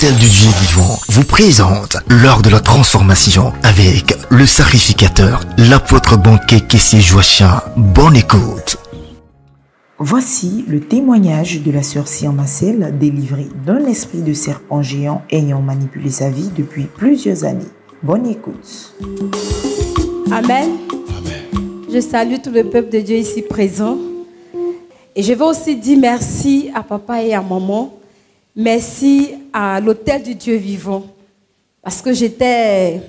l'autel du Dieu vivant vous présente lors de la transformation avec le sacrificateur, l'apôtre banquet Kessé Joachim. Bonne écoute. Voici le témoignage de la sœur Sian Marcel délivré d'un esprit de serpent géant ayant manipulé sa vie depuis plusieurs années. Bonne écoute. Amen. Je salue tout le peuple de Dieu ici présent. Et je veux aussi dire merci à papa et à maman. Merci à l'autel du Dieu vivant. Parce que j'étais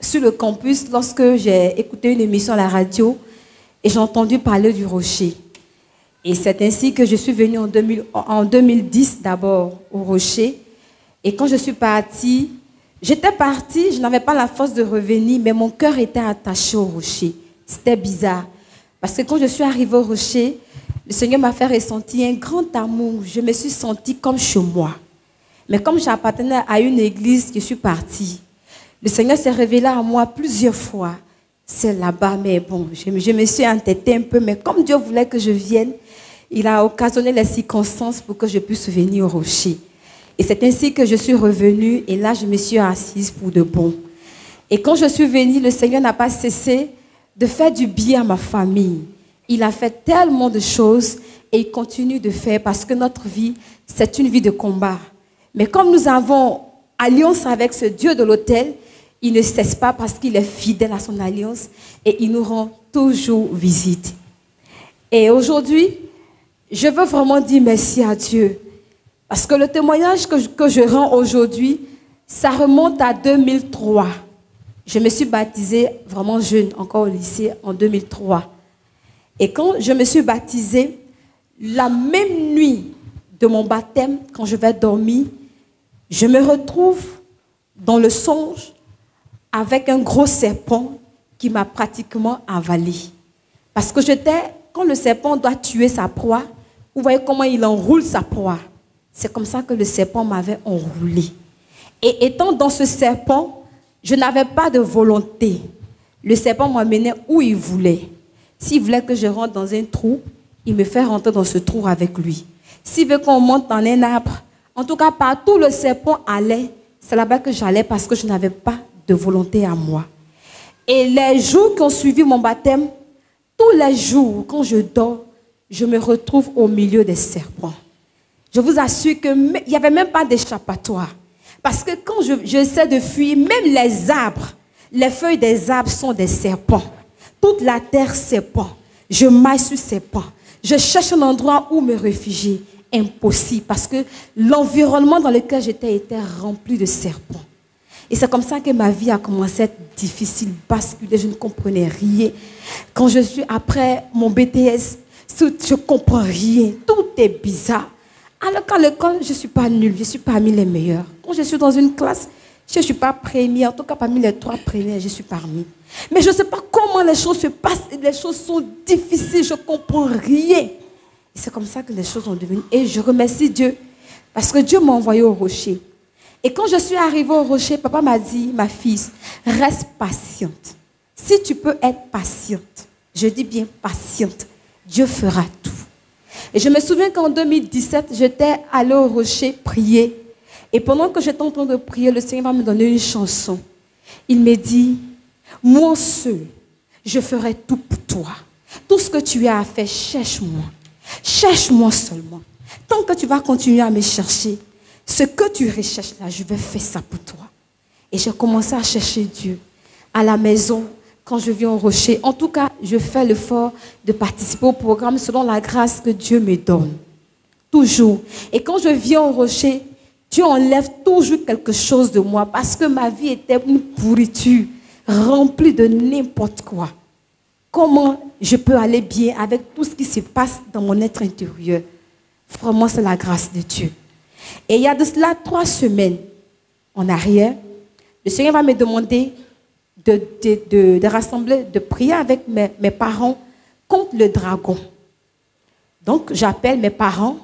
sur le campus lorsque j'ai écouté une émission à la radio et j'ai entendu parler du rocher. Et c'est ainsi que je suis venue en 2010 d'abord au rocher. Et quand je suis partie, j'étais partie, je n'avais pas la force de revenir, mais mon cœur était attaché au rocher. C'était bizarre. Parce que quand je suis arrivée au rocher, le Seigneur m'a fait ressentir un grand amour. Je me suis sentie comme chez moi. Mais comme j'appartenais à une église, je suis partie. Le Seigneur s'est révélé à moi plusieurs fois. C'est là-bas, mais bon, je me suis entêtée un peu. Mais comme Dieu voulait que je vienne, il a occasionné les circonstances pour que je puisse venir au rocher. Et c'est ainsi que je suis revenue. Et là, je me suis assise pour de bon. Et quand je suis venue, le Seigneur n'a pas cessé de faire du bien à ma famille. Il a fait tellement de choses et il continue de faire parce que notre vie, c'est une vie de combat. Mais comme nous avons alliance avec ce Dieu de l'autel, il ne cesse pas parce qu'il est fidèle à son alliance et il nous rend toujours visite. Et aujourd'hui, je veux vraiment dire merci à Dieu. Parce que le témoignage que je rends aujourd'hui, ça remonte à 2003. Je me suis baptisée vraiment jeune, encore au lycée, en 2003. Et quand je me suis baptisée, la même nuit de mon baptême, quand je vais dormir, je me retrouve dans le songe avec un gros serpent qui m'a pratiquement avalé. Parce que quand le serpent doit tuer sa proie, vous voyez comment il enroule sa proie. C'est comme ça que le serpent m'avait enroulé. Et étant dans ce serpent, je n'avais pas de volonté. Le serpent m'amenait où il voulait. S'il voulait que je rentre dans un trou, il me fait rentrer dans ce trou avec lui. S'il veut qu'on monte dans un arbre, en tout cas partout le serpent allait, c'est là-bas que j'allais parce que je n'avais pas de volonté à moi. Et les jours qui ont suivi mon baptême, tous les jours, quand je dors, je me retrouve au milieu des serpents. Je vous assure qu'il n'y avait même pas d'échappatoire. Parce que quand j'essaie de fuir, même les arbres, les feuilles des arbres sont des serpents. Toute la terre serpent. Je maille sur serpent. Je cherche un endroit où me réfugier. Impossible parce que l'environnement dans lequel j'étais était rempli de serpents. Et c'est comme ça que ma vie a commencé à être difficile, basculer. Je ne comprenais rien. Quand je suis après mon BTS, je ne comprends rien. Tout est bizarre. Alors qu'à l'école, je ne suis pas nulle. Je ne suis pas parmi les meilleurs. Quand je suis dans une classe, je ne suis pas première. En tout cas, parmi les 3 premières, je suis parmi. Mais je ne sais pas comment les choses se passent. Les choses sont difficiles. Je ne comprends rien. Et c'est comme ça que les choses sont devenues. Et je remercie Dieu. Parce que Dieu m'a envoyé au rocher. Et quand je suis arrivée au rocher, papa m'a dit, ma fille, reste patiente. Si tu peux être patiente, je dis bien patiente, Dieu fera tout. Et je me souviens qu'en 2017, j'étais allée au rocher prier. Et pendant que j'étais en train de prier, le Seigneur va me donner une chanson. Il me dit, moi seul, je ferai tout pour toi. Tout ce que tu as à faire, cherche-moi. Cherche-moi seulement. Tant que tu vas continuer à me chercher, ce que tu recherches là, je vais faire ça pour toi. Et j'ai commencé à chercher Dieu à la maison, quand je viens au rocher. En tout cas, je fais l'effort de participer au programme selon la grâce que Dieu me donne. Toujours. Et quand je viens au rocher, Dieu enlève toujours quelque chose de moi parce que ma vie était une pourriture, remplie de n'importe quoi. Comment je peux aller bien avec tout ce qui se passe dans mon être intérieur? Vraiment, c'est la grâce de Dieu. Et il y a de cela 3 semaines en arrière, le Seigneur va me demander de rassembler, de prier avec mes parents contre le dragon. Donc, j'appelle mes parents,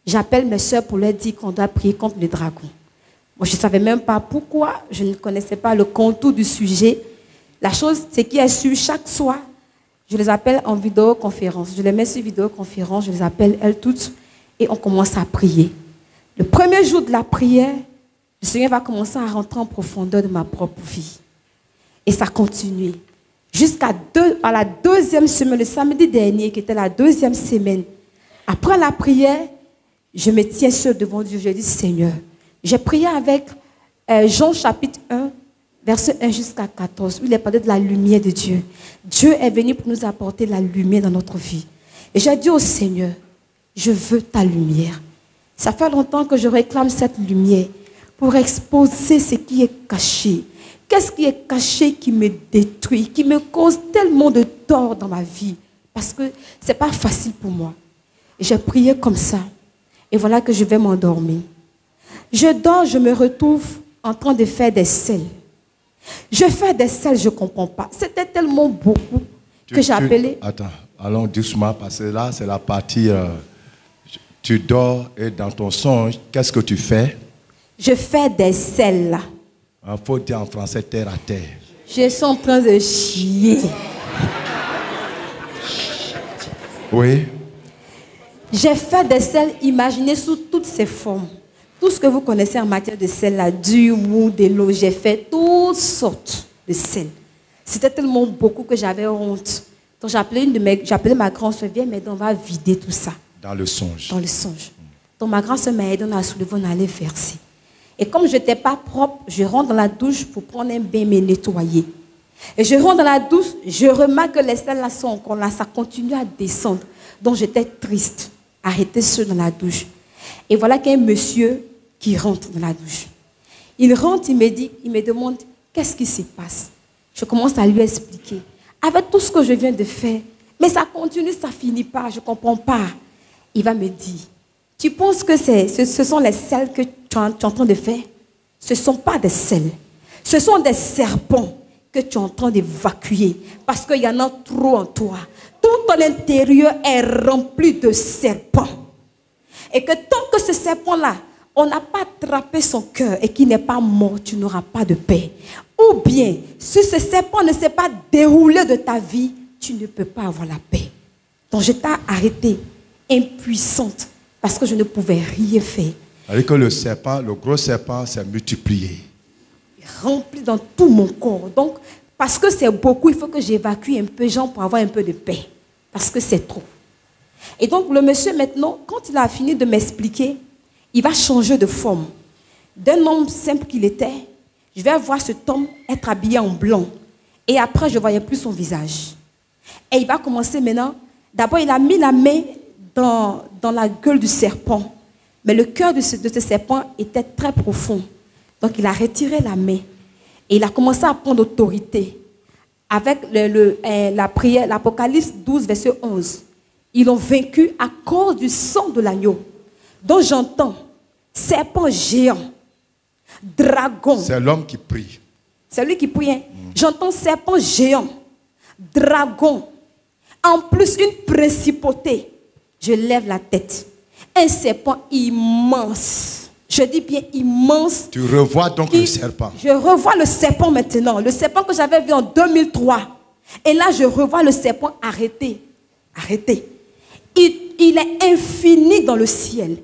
j'appelle mes soeurs pour leur dire qu'on doit prier contre le dragon. Moi, je ne savais même pas pourquoi, je ne connaissais pas le contour du sujet. La chose, c'est qu'il y a su chaque soir, je les appelle en vidéoconférence. Je les mets sur vidéoconférence, je les appelle elles toutes et on commence à prier. Le premier jour de la prière, le Seigneur va commencer à rentrer en profondeur de ma propre vie. Et ça continue. Jusqu'à la deuxième semaine, le samedi dernier, qui était la deuxième semaine, après la prière, je me tiens seul devant Dieu. Je dis, Seigneur, j'ai prié avec Jean chapitre 1, verset 1 jusqu'à 14, où il est parlé de la lumière de Dieu. Dieu est venu pour nous apporter la lumière dans notre vie. Et j'ai dit au Seigneur, je veux ta lumière. Ça fait longtemps que je réclame cette lumière pour exposer ce qui est caché. Qu'est-ce qui est caché qui me détruit, qui me cause tellement de tort dans ma vie? Parce que ce n'est pas facile pour moi. Et j'ai prié comme ça. Et voilà que je vais m'endormir. Je dors, je me retrouve en train de faire des selles. Je fais des selles, je ne comprends pas. C'était tellement beaucoup que j'ai appelé... Attends, allons doucement, parce que là, c'est la partie... tu dors et dans ton songe, qu'est-ce que tu fais? Je fais des selles. Il faut dire en français terre à terre. Je suis en train de chier. Oui. J'ai fait des selles imaginées sous toutes ses formes. Tout ce que vous connaissez en matière de sel, là, du mou, de l'eau, j'ai fait toutes sortes de sel. C'était tellement beaucoup que j'avais honte. Donc j'appelais ma grande soeur, viens m'aider, on va vider tout ça. Dans le songe. Dans le songe. Donc ma grande soeur m'a aidé, on a soulevé, on allait verser. Et comme je n'étais pas propre, je rentre dans la douche pour prendre un bain, me nettoyer. Et je rentre dans la douche, je remarque que les selles là sont encore là, ça continue à descendre. Donc j'étais triste, arrêtée seule dans la douche. Et voilà qu'un monsieur qui rentre dans la douche. Il rentre, il me demande, qu'est-ce qui se passe? Je commence à lui expliquer. Avec tout ce que je viens de faire, mais ça continue, ça ne finit pas, je ne comprends pas. Il va me dire, tu penses que ce sont les selles que tu es en train de faire? Ce ne sont pas des selles. Ce sont des serpents que tu es en train d'évacuer parce qu'il y en a trop en toi. Tout ton intérieur est rempli de serpents. Et que tant que ce serpent-là, on n'a pas attrapé son cœur et qu'il n'est pas mort, tu n'auras pas de paix. Ou bien, si ce serpent ne s'est pas déroulé de ta vie, tu ne peux pas avoir la paix. Donc j'étais arrêtée, impuissante, parce que je ne pouvais rien faire. C'est-à-dire que le serpent, le gros serpent s'est multiplié. Rempli dans tout mon corps. Donc, parce que c'est beaucoup, il faut que j'évacue un peu, genre, pour avoir un peu de paix. Parce que c'est trop. Et donc, le monsieur, maintenant, quand il a fini de m'expliquer, il va changer de forme. D'un homme simple qu'il était, je vais voir cet homme être habillé en blanc. Et après, je ne voyais plus son visage. Et il va commencer maintenant. D'abord, il a mis la main dans la gueule du serpent. Mais le cœur de ce serpent était très profond. Donc, il a retiré la main. Et il a commencé à prendre autorité. Avec la prière, l'Apocalypse 12, verset 11. Ils l'ont vaincu à cause du sang de l'agneau. Donc j'entends serpent géant, dragon. C'est l'homme qui prie. C'est lui qui prie. Hein? J'entends serpent géant, dragon. En plus, une principauté. Je lève la tête. Un serpent immense. Je dis bien immense. Tu revois donc le serpent. Je revois le serpent maintenant. Le serpent que j'avais vu en 2003. Et là, je revois le serpent arrêté. Arrêté. Il est infini dans le ciel.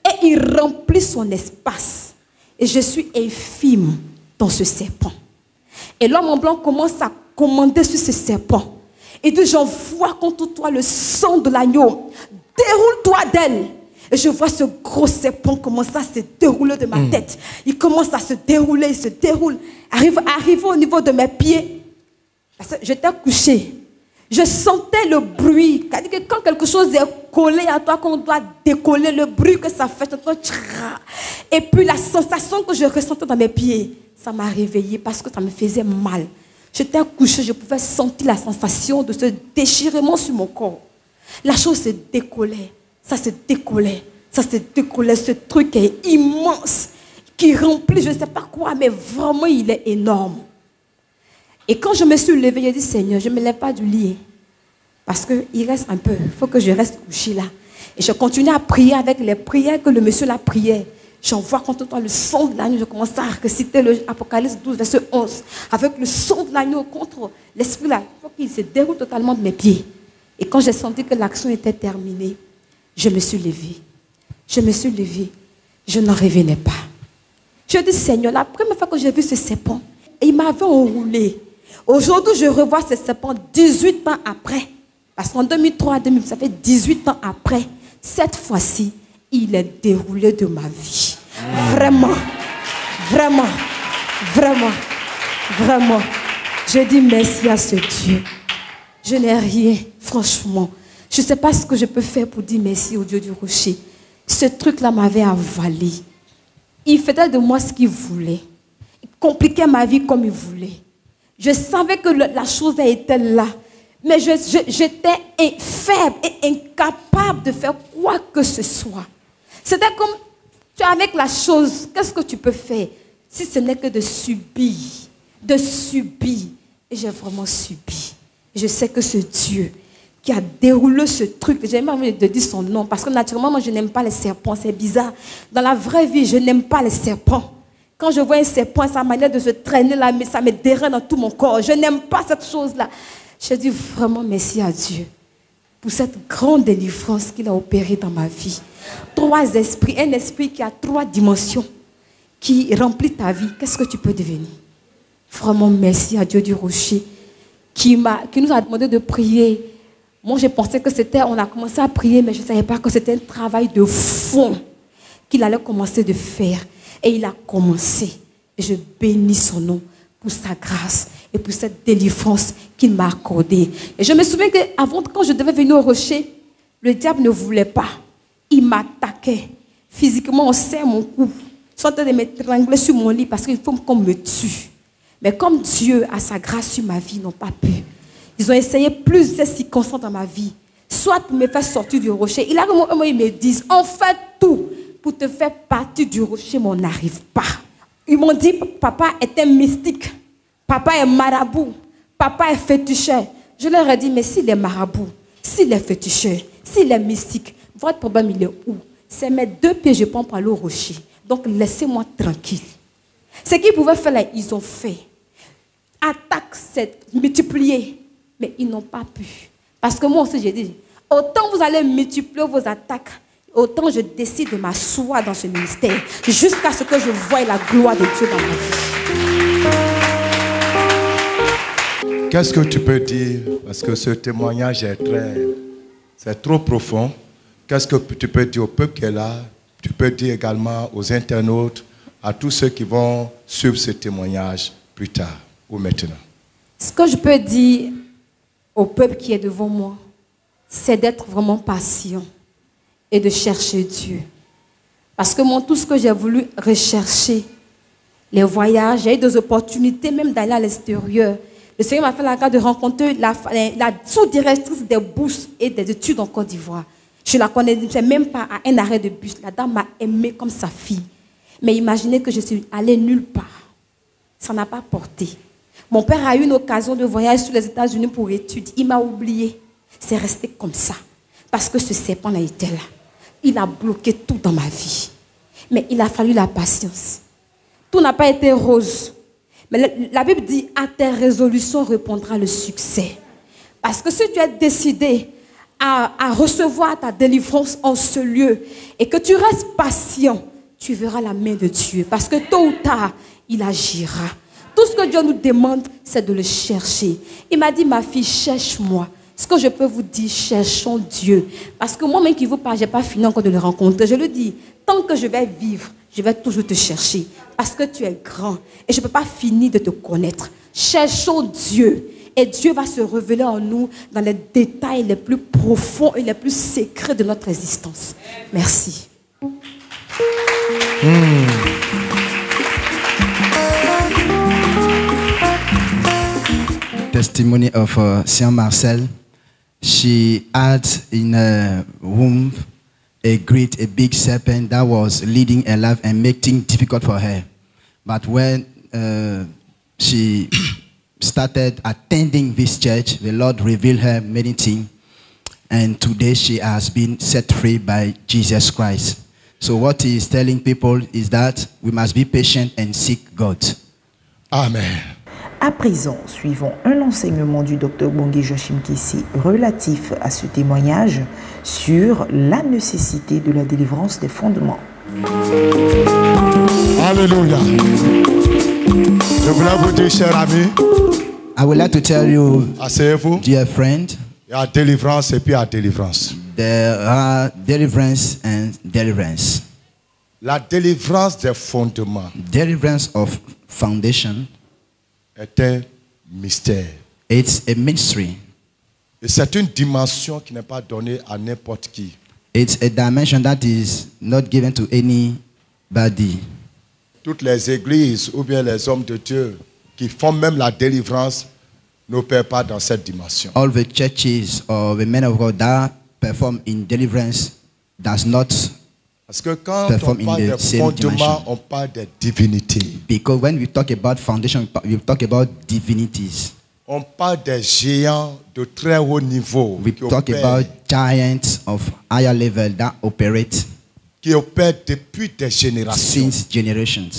Et il remplit son espace. Et je suis infime dans ce serpent. Et l'homme en blanc commence à commander sur ce serpent. Il dit, j'envoie contre toi le sang de l'agneau. Déroule-toi d'elle. Et je vois ce gros serpent commencer à se dérouler de ma tête. Il commence à se dérouler, il se déroule. Arrivé au niveau de mes pieds. Parce que j'étais couché. Je sentais le bruit. C'est-à-dire que quand quelque chose est collé à toi, qu'on doit décoller, le bruit que ça fait. Et puis la sensation que je ressentais dans mes pieds, ça m'a réveillée parce que ça me faisait mal. J'étais couché, je pouvais sentir la sensation de ce déchirement sur mon corps. La chose se décollait. Ça se décollait. Ça se décollait. Ce truc est immense, qui remplit je ne sais pas quoi, mais vraiment il est énorme. Et quand je me suis levée, j'ai dit, Seigneur, je ne me lève pas du lit. Parce qu'il reste un peu. Il faut que je reste couché là. Et je continue à prier avec les prières que le monsieur l'a prié. J'envoie contre toi le sang de l'agneau. Je commence à réciter l'Apocalypse 12, verset 11. Avec le sang de l'agneau contre l'esprit là. Il faut qu'il se déroule totalement de mes pieds. Et quand j'ai senti que l'action était terminée, je me suis levée. Je me suis levée. Je n'en revenais pas. Je dis, Seigneur, la première fois que j'ai vu ce serpent, il m'avait enroulé. Aujourd'hui, je revois ce serpent 18 ans après. Parce qu'en 2003, ça fait 18 ans après. Cette fois-ci, il est déroulé de ma vie. Vraiment, vraiment, vraiment, vraiment. Je dis merci à ce Dieu. Je n'ai rien, franchement. Je ne sais pas ce que je peux faire pour dire merci au Dieu du rocher. Ce truc-là m'avait avalé. Il faisait de moi ce qu'il voulait. Il compliquait ma vie comme il voulait. Je savais que la chose était là. Mais j'étais faible et incapable de faire quoi que ce soit. C'était comme, tu es avec la chose, qu'est-ce que tu peux faire si ce n'est que de subir. De subir. Et j'ai vraiment subi. Je sais que ce Dieu qui a déroulé ce truc, j'ai même envie de dire son nom, parce que naturellement, moi, je n'aime pas les serpents, c'est bizarre. Dans la vraie vie, je n'aime pas les serpents. Quand je vois un serpent, sa manière de se traîner là, ça me dérange dans tout mon corps. Je n'aime pas cette chose-là. Je dis vraiment merci à Dieu pour cette grande délivrance qu'il a opérée dans ma vie. 3 esprits, un esprit qui a 3 dimensions, qui remplit ta vie. Qu'est-ce que tu peux devenir? Vraiment merci à Dieu du rocher qui nous a demandé de prier. Moi, je pensais que on a commencé à prier, mais je ne savais pas que c'était un travail de fond qu'il allait commencer de faire. Et il a commencé. Et je bénis son nom pour sa grâce et pour cette délivrance qu'il m'a accordée. Et je me souviens qu'avant, quand je devais venir au rocher, le diable ne voulait pas. Il m'attaquait. Physiquement, on serre mon cou. Ils sont en train de m'étrangler sur mon lit parce qu'il faut qu'on me tue. Mais comme Dieu a sa grâce sur ma vie, ils n'ont pas pu. Ils ont essayé plusieurs circonstances dans ma vie. Soit pour me faire sortir du rocher. Ils me disent, on fait tout pour te faire partir du rocher, mais on n'arrive pas. Ils m'ont dit, papa est un mystique. Papa est marabout. Papa est féticheur. Je leur ai dit, mais s'il est marabout, s'il est féticheur, s'il est mystique, votre problème, il est où? C'est mes 2 pieds, je prends pour aller au rocher. Donc, laissez-moi tranquille. Ce qu'ils pouvaient faire là, ils ont fait. Attaque, c'est multiplier. Mais ils n'ont pas pu. Parce que moi aussi, j'ai dit, autant vous allez multiplier vos attaques, autant je décide de m'asseoir dans ce ministère, jusqu'à ce que je voie la gloire de Dieu dans ma vie. Qu'est-ce que tu peux dire? Parce que ce témoignage c'est trop profond. Qu'est-ce que tu peux dire au peuple qui est là? Tu peux dire également aux internautes, à tous ceux qui vont suivre ce témoignage plus tard ou maintenant. Ce que je peux dire au peuple qui est devant moi, c'est d'être vraiment patient et de chercher Dieu. Parce que moi, tout ce que j'ai voulu rechercher, les voyages, j'ai eu des opportunités même d'aller à l'extérieur. Le Seigneur m'a fait la grâce de rencontrer la sous-directrice des bourses et des études en Côte d'Ivoire. Je la connaissais même pas à un arrêt de bus. La dame m'a aimée comme sa fille. Mais imaginez que je suis allée nulle part. Ça n'a pas porté. Mon père a eu une occasion de voyage sur les États-Unis pour études. Il m'a oublié. C'est resté comme ça. Parce que ce serpent-là était là. Il a bloqué tout dans ma vie. Mais il a fallu la patience. Tout n'a pas été rose. Mais la Bible dit, à tes résolutions répondra le succès. Parce que si tu es décidé à recevoir ta délivrance en ce lieu et que tu restes patient, tu verras la main de Dieu. Parce que tôt ou tard, il agira. Tout ce que Dieu nous demande, c'est de le chercher. Il m'a dit, ma fille, cherche-moi. Ce que je peux vous dire, cherchons Dieu. Parce que moi-même qui vous parle, je n'ai pas fini encore de le rencontrer. Je le dis, tant que je vais vivre, je vais toujours te chercher. Parce que tu es grand. Et je ne peux pas finir de te connaître. Cherchons Dieu. Et Dieu va se révéler en nous dans les détails les plus profonds et les plus secrets de notre existence. Merci. Testimony of Saint Marcel. She had in her womb a big serpent that was leading her life and making it difficult for her. But when she started attending this church, the Lord revealed her many things, and today she has been set free by Jesus Christ. So what he is telling people is that we must be patient and seek God. Amen. À présent, suivons un enseignement du Dr Bongé Joachim Kessé relatif à ce témoignage sur la nécessité de la délivrance des fondements. Alléluia. Je voulais vous dire, cher ami, I would like to tell you, asseyez-vous. dear friend, Il y a délivrance et puis il y a délivrance. there are deliverance and deliverance. La délivrance des fondements Deliverance of foundation, est un mystère. it's a mystery. Et c'est une dimension qui n'est pas donnée à n'importe qui. It's a dimension that is not given to anybody. Toutes les églises ou bien les hommes de Dieu qui font même la délivrance n'opèrent pas dans cette dimension. All the churches or the men of God that perform in deliverance does not, Parce que quand Perform on parle in the des same fondements, dimension. on parle des divinités. because when we talk about foundation, we talk about divinities. On parle des géants de très haut niveau We talk about giants of higher level that operate qui opèrent depuis des générations since generations.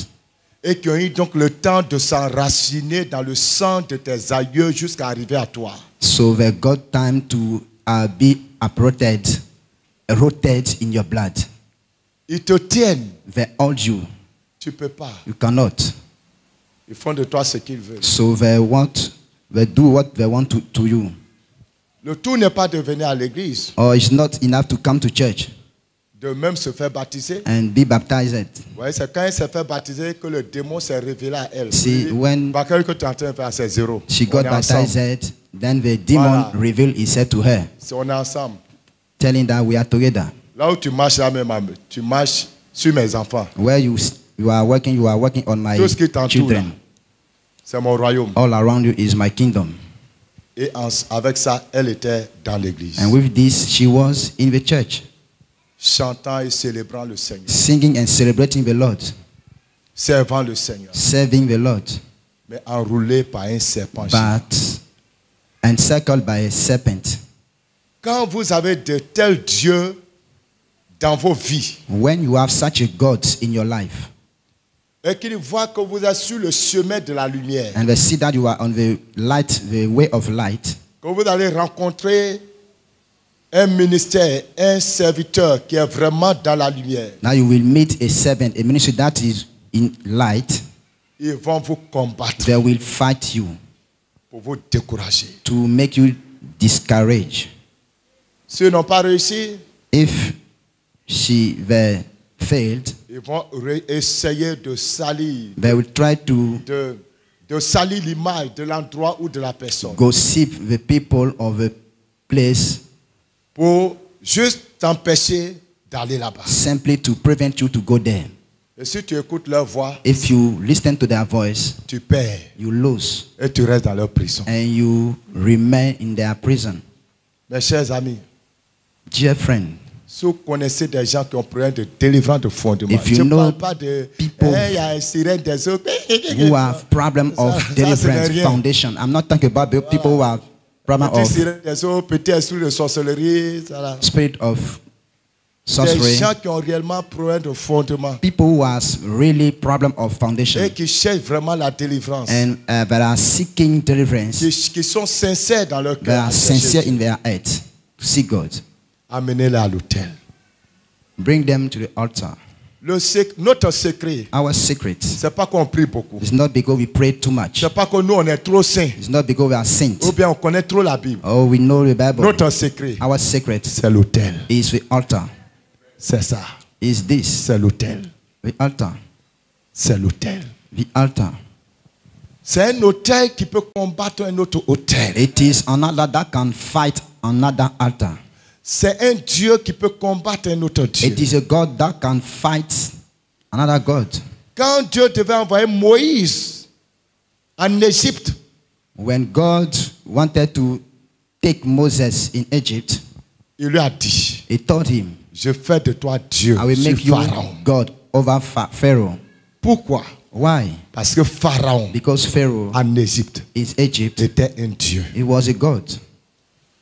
et qui ont eu donc le temps de s'enraciner dans le sang de tes aïeux jusqu'à arriver à toi. So they got time to be uprooted, rooted in your blood. Ils te tiennent, They hold you. tu ne peux pas. You cannot. Ils font de toi ce qu'ils veulent. So they do what they want to you. Le tout n'est pas de venir à l'église, Or it's not enough to come to church de même se faire baptiser. and be baptized. Vous voyez, c'est quand elle s'est fait baptiser que le démon s'est révélé à elle. See, when Bakary, que tu es en train de faire, c'est zéro. she On got est ensemble. baptized, then the demon Voilà. revealed himself to her, On est ensemble. telling that we are together. Là où tu marches là même, tu marches sur mes enfants. Where you are working on my Tout ce qui t'entoure, children. c'est mon royaume. All around you is my kingdom. Et avec ça, elle était dans l'église, And with this, she was in the church, chantant et célébrant le Seigneur, singing and celebrating the Lord, servant le Seigneur, serving the Lord, mais enroulée par un serpent géant. but encircled by a serpent. Quand vous avez de tels dieux dans vos vies When you have such a God in your life, et qu'ils voient que vous êtes sur le chemin de la lumière, and they see that you are on the way of light, que vous allez rencontrer un ministère, un serviteur qui est vraiment dans la lumière, now you will meet a servant, a ministry that is in light, ils vont vous combattre they will fight you pour vous décourager. to make you discouraged. S'ils n'ont pas réussi, If they failed, ils vont essayer de salir, they will try to de salir l'image de l'endroit ou de la personne gossip the people of the place pour juste t'empêcher d'aller là-bas. simply to prevent you to go there. Et si tu écoutes leur voix, If you listen to their voice, tu perds you lose et tu restes dans leur prison. and you remain in their prison. Mes chers amis, Dear friend, si vous connaissez des gens qui ont problème de délivrance de fondement, If you je ne know parle pas de people il y a un sirène des eaux who have problem of Ça, deliverance c'est rien. foundation. I'm not talking about the people who have problem petit of sirène des eaux, petit esprit de sorcellerie, ça là. spirit of Des sorcery. gens qui ont réellement problème de fondement People who has really problem of foundation et qui cherchent vraiment la délivrance, and that are seeking deliverance. qui sont sincères dans leur They cœur. are à chercher sincere Dieu. in their heart to see God. Amenez-les à l'autel. Bring them to the altar. Notre secret, Our secret c'est pas qu'on prie beaucoup. is not because we pray too much. C'est pas que nous on est trop saints It's not because we are saints. ou bien on connaît trop la Bible. Oh, we know the Bible. Notre secret, Our secret c'est l'autel. is the altar. C'est ça. Is this C'est l'autel. the altar? C'est l'autel. The altar. C'est un autel qui peut combattre un autre autel. It is another that can fight another altar. C'est un Dieu qui peut combattre un autre Dieu. It is a God that can fight another God. Quand Dieu devait envoyer Moïse en Égypte, When God wanted to take Moses in Egypt, il lui a dit, he told him, je fais de toi Dieu I will sur make you Pharaon. God over Pharaoh. Pourquoi? Why? Parce que Pharaon Because Pharaoh en Égypte in Egypt, était un Dieu. he was a God.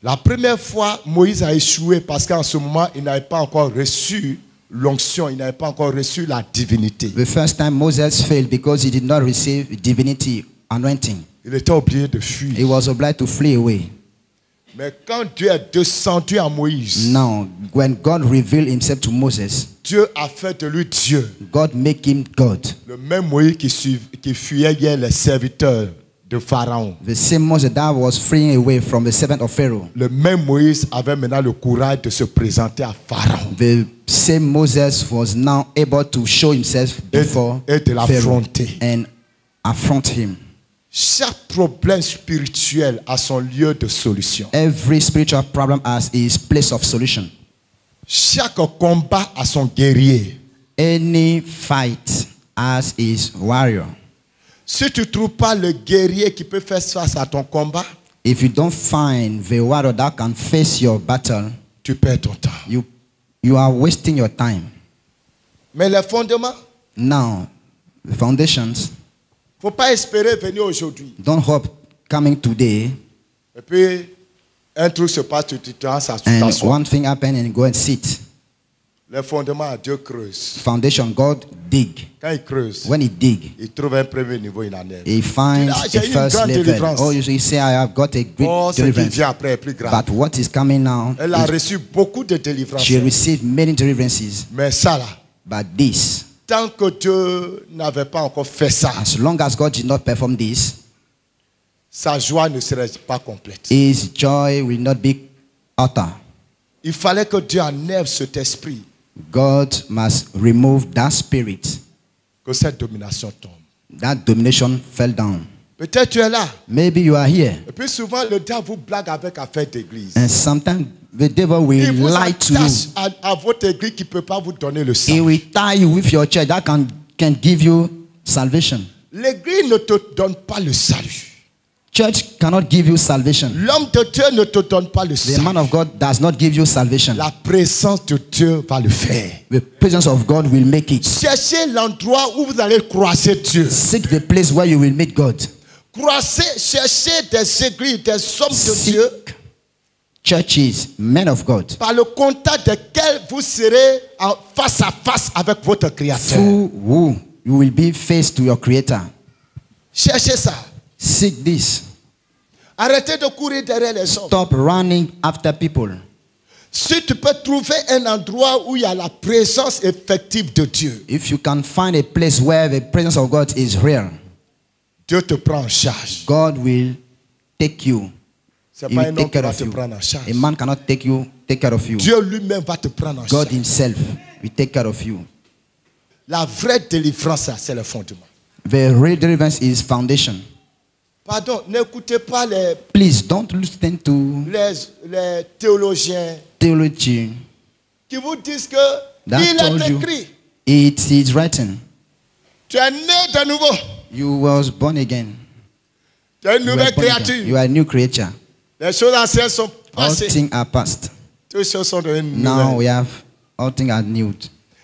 La première fois, Moïse a échoué parce qu'en ce moment, il n'avait pas encore reçu l'onction, il n'avait pas encore reçu la divinité. The first time Moses failed because he did not receive divinity anointing. Il était obligé de He fuir. was obliged to flee away. Mais quand Dieu est descendu à Moïse, Now, when God revealed himself to Moses, Dieu a fait de lui Dieu. God make him God. Le même Moïse qui fuyait hier les serviteurs de Pharaon. The same Moses that was freeing away from the servant of Pharaoh. Le même Moïse avait maintenant le courage de se présenter à Pharaon. The same Moses was now able to show himself before et de Pharaoh l'affronter. and affront him. Chaque problème spirituel a son lieu de solution. Every spiritual problem has its place of solution. Chaque combat a son guerrier. Any fight has its warrior. Si tu ne trouves pas le guerrier qui peut faire face à ton combat, If you don't find the warrior that can face your battle, tu perds ton temps. you are wasting your time. Mais les fondements, Now, the foundations, il ne faut pas espérer venir aujourd'hui. don't hope coming today Et puis, un truc se passe, tu t'assois. and one thing happen and go and sit. Les fondements, Dieu creuse. Foundation, God dig. Quand il creuse, When he dig, il trouve un premier niveau, il en est. he finds J'ai a eu une first grande level. délivrance. Oh, you say, I have got a great Oh, ce qui deliverance. vient après est plus grave. But what is coming now, Elle a is reçu beaucoup de délivrances. she received many deliverances. Mais ça là, But this, tant que Dieu n'avait pas encore fait ça, as long as God did not perform this, sa joie ne serait pas complète. his joy will not be utter. Il fallait que Dieu enlève cet esprit, God must remove that spirit. que cette domination tombe. That domination fell down. Peut-être tu es là. Maybe you are here. Et puis souvent, le diable vous blague avec affaire d'église. And sometimes the devil Il will vous lie to you. attache à votre église qui ne peut pas vous donner le He sang. will tie you with your church that can give you salvation. L'église ne te donne pas le salut. Church cannot give you salvation. L'homme de Dieu ne te donne pas le The man salut. of God does not give you salvation. La présence de Dieu va le faire. The presence of God will make it. Cherchez l'endroit où vous allez croiser Dieu. Seek the place where you will meet God. Cherchez des églises, des hommes de Dieu, Seek churches, men of God, par le contact desquels vous serez en face à face avec votre Créateur. through who you will be face to your Creator. Cherchez ça. Seek this. Arrêtez de courir derrière les hommes. Stop running after people. Si tu peux trouver un endroit où il y a la présence effective de Dieu, If you can find a place where the presence of God is real, Dieu te prend en charge. God will take you. Ce He n'est pas will un homme take qui care va of te you. prendre en charge. A man cannot take care of you. Dieu lui-même va te prendre en God charge. himself will take care of you. La vraie délivrance, c'est le fondement. The real deliverance is foundation. Pardon, n'écoutez pas Please don't listen to les théologiens theology qui vous disent que that il told est you écrit. it is written. Tu es né de nouveau. You was born again. Tu es une You are nouvelle born again. créature. You are a new creature. Les choses anciennes sont All passées. things are past. Toutes les choses sont devenues Now we nouvelles. have all things are new.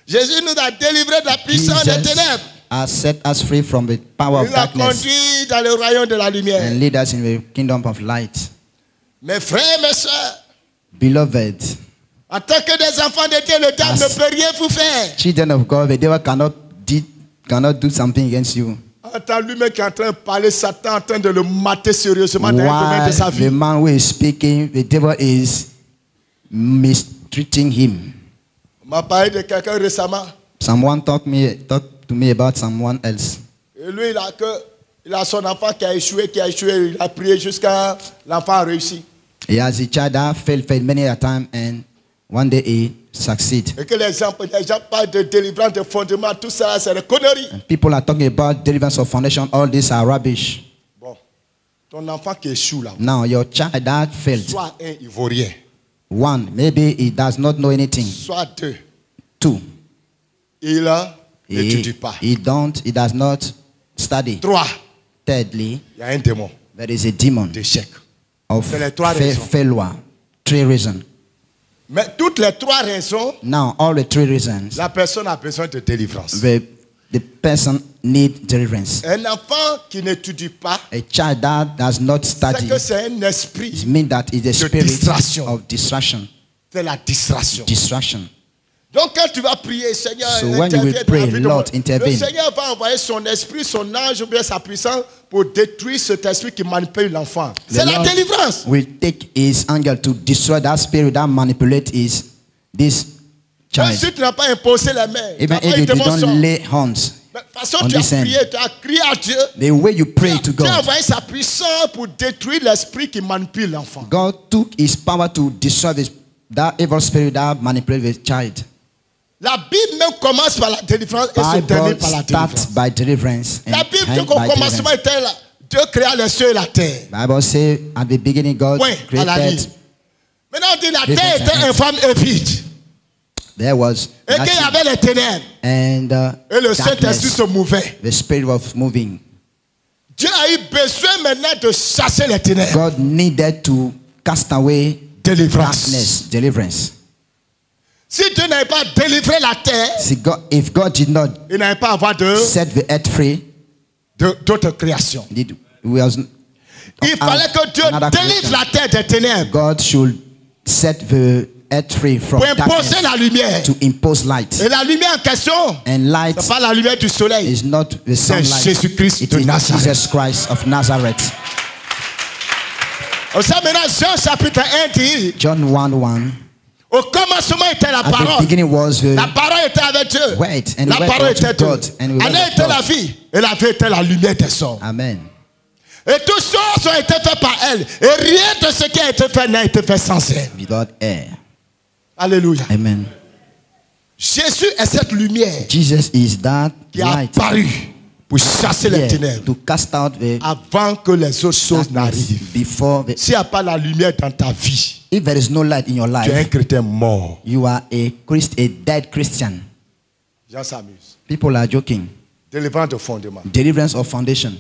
Jésus nous a délivrés de la puissance des Jesus ténèbres. has set us free from the power Il of nous a darkness conduits dans le royaume de la lumière. and lead us in the kingdom of light. Mes frères, mes soeurs, Beloved, en tant que des enfants de Dieu, le diable As- ne peut rien vous faire. children of God, the devil cannot do something against you. Entends lui-même qui est en train de parler, Satan est en train de le mater sérieusement dans un domaine de While sa the vie. man who is speaking, the devil is mistreating him. On m'a parlé de quelqu'un récemment. Someone talked to me about someone else. Et lui, il a son enfant qui a échoué. Il a prié jusqu'à l'enfant a réussi. He has a child that failed many a time, and one day he succeed. Et que les gens parlent de délivrance, de fondement, tout ça, c'est des conneries. And people are talking about deliverance of foundation. All these are rubbish. Bon, ton enfant qui échoue là, Now your child that failed, soit un Ivoirien, one, maybe he does not know anything. soit deux, Two, il n'étudie pas. he does not study. Trois, Thirdly, il y a un démon there is a demon d'échec. of C'est les trois raisons. failure. 3 reasons. Mais toutes les trois raisons, Now all the 3 reasons, la personne a besoin de délivrance. the person need deliverance. Un enfant qui n'étudie pas, A child that does not c'est study, que c'est un it esprit. means that it's a spirit distraction. of distraction. C'est la distraction. Distraction. Donc quand tu vas prier, Seigneur, So when you will interviens dans la pray, vie de Lord, mon- intervene. le Seigneur va envoyer son esprit, son ange ou bien sa puissance pour détruire cet esprit qui manipule l'enfant. C'est la Lord délivrance. will take his angel to destroy that spirit that manipulates this Même child. si tu n'as pas imposé les mains, tu n'as Even pas if eu you de mon don't sang. lay hands, Mais de toute façon, on tu as this end. prié, tu as crié à Dieu. the way you pray to Dieu a God, envoyé sa puissance pour détruire l'esprit qui manipule l'enfant. God took his power to destroy that evil spirit that manipulates the child. La Bible même commence par la délivrance et se termine Bible par la starts délivrance. by deliverance and La Bible dit end qu'au by commencement deliverance. était là. Dieu créa les cieux et la terre. Bible says at the beginning God Point à la ligne. created. Maintenant on dit la Difference terre était and infâme et vide. There was Et qu'il y nothing. avait les ténèbres. And Et le Saint-Esprit darkness. se mouvait. The spirit was moving. Dieu a eu besoin maintenant de chasser les ténèbres. God needed to cast away Délivrance. darkness, deliverance. Si Dieu n'avait pas délivré la terre, See, if God did not il n'avait pas à avoir set the earth free, d'autres créations. it was Il fallait que Dieu another délivre creation. la terre des ténèbres God should set the earth free from pour imposer darkness la lumière. to impose light. Et la lumière en question, And light ce n'est pas la lumière du soleil. is not the C'est sunlight. Jésus-Christ It de is Nazareth. Jesus Christ of Nazareth. On sait maintenant, Jean chapitre 1 dit, John 1:1. au commencement était la At the parole. beginning was the La parole était avec Dieu. Word, and La the word parole was était with Dieu. God, and the word Elle was était God. la vie. Et la vie était la lumière des hommes. Amen. Et toutes choses ont été faites par elle. Et rien de ce qui a été fait n'a été fait sans elle. Without air. Alléluia. Amen. Jésus est cette lumière Jesus is that qui a light apparu pour chasser les here ténèbres to cast out the avant que les autres choses darkness n'arrivent. before the. S'il n'y a pas la lumière dans ta vie, If there is no light in your tu es un life, chrétien mort. you are a dead Christian. Les gens s'amusent. People are joking. Délivrance de fondement. Deliverance of foundation.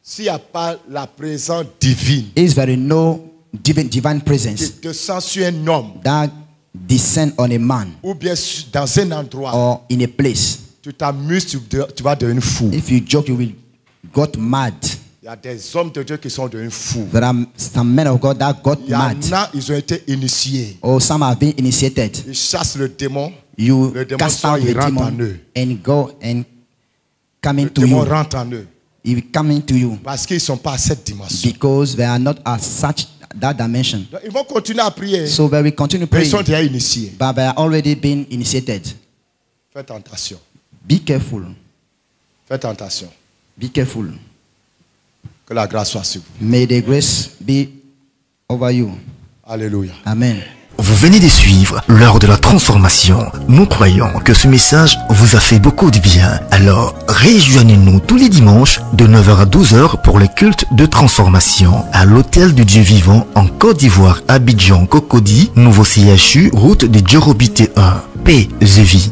S'il n'y a pas la présence divine Is there no divine qui presence descend sur un homme that descend on a man ou bien dans un endroit, or in a place? tu t'amuses, tu vas devenir fou. If you joke, you will got mad. Il y a des hommes de Dieu qui sont devenus fous. There are some men of God that got Il y en mad, a, ils ont été initiés. or some have been initiated. Ils chassent le démon. You Le démon cast sort, out the il rentre en demon eux. and go and come Le into démon you. rentre en eux. He will come into you Parce qu'ils ne sont pas à cette dimension. because they are not at such that dimension. Donc, ils vont continuer à prier. So they will continue Mais ils praying, sont déjà initiés. but they are already been initiated. Faites attention. Be careful. Faites attention. Be careful. Que la grâce soit sur vous. May the grace be over you. Alléluia. Amen. Vous venez de suivre l'heure de la transformation. Nous croyons que ce message vous a fait beaucoup de bien. Alors, rejoignez-nous tous les dimanches de 9h à 12h pour le culte de transformation à l'Hôtel du Dieu Vivant en Côte d'Ivoire, Abidjan, Cocody, Nouveau CHU, route de Djorobité 1. Paix et vie.